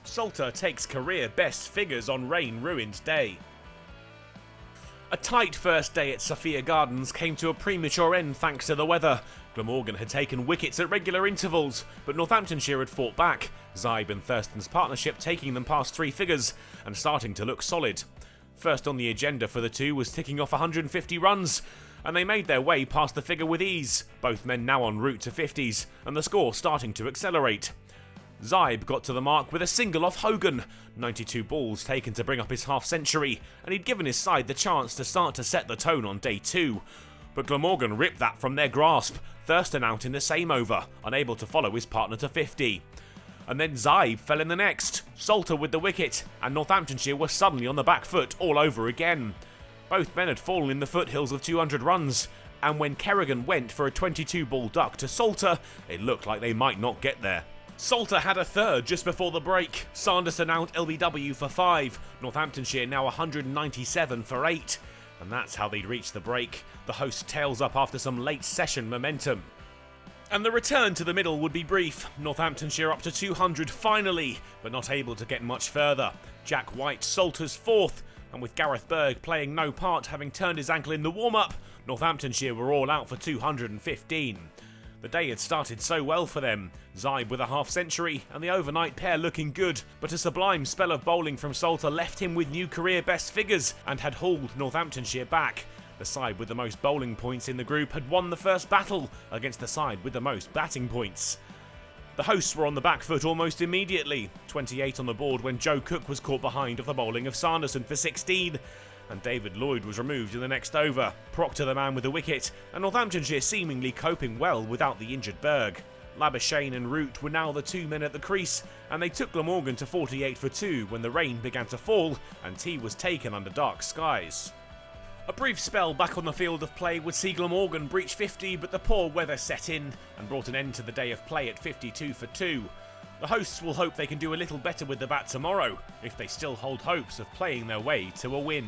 Salter takes career best figures on rain-ruined day. A tight first day at Sophia Gardens came to a premature end thanks to the weather. Glamorgan had taken wickets at regular intervals, but Northamptonshire had fought back, Zybe and Thurston's partnership taking them past 3 figures and starting to look solid. First on the agenda for the two was ticking off 150 runs, and they made their way past the figure with ease, both men now en route to 50s, and the score starting to accelerate. Zybe got to the mark with a single off Hogan, 92 balls taken to bring up his half-century, and he'd given his side the chance to start to set the tone on day 2. But Glamorgan ripped that from their grasp, Thurston out in the same over, unable to follow his partner to 50. And then Zybe fell in the next, Salter with the wicket, and Northamptonshire were suddenly on the back foot all over again. Both men had fallen in the foothills of 200 runs, and when Kerrigan went for a 22-ball duck to Salter, it looked like they might not get there. Salter had a third just before the break, Sanderson out LBW for 5, Northamptonshire now 197 for 8. And that's how they'd reached the break. The host tails up after some late session momentum. And the return to the middle would be brief. Northamptonshire up to 200 finally, but not able to get much further. Jack White Salter's 4th, and with Gareth Berg playing no part having turned his ankle in the warm-up, Northamptonshire were all out for 215. The day had started so well for them, Zybe with a half-century and the overnight pair looking good, but a sublime spell of bowling from Salter left him with new career best figures and had hauled Northamptonshire back. The side with the most bowling points in the group had won the first battle against the side with the most batting points. The hosts were on the back foot almost immediately, 28 on the board when Joe Cook was caught behind of the bowling of Sanderson for 16, and David Lloyd was removed in the next over, Proctor the man with the wicket, and Northamptonshire seemingly coping well without the injured Berg. Labuschagne and Root were now the 2 men at the crease, and they took Glamorgan to 48 for 2 when the rain began to fall and tea was taken under dark skies. A brief spell back on the field of play would see Glamorgan breach 50, but the poor weather set in and brought an end to the day of play at 52 for 2. The hosts will hope they can do a little better with the bat tomorrow, if they still hold hopes of playing their way to a win.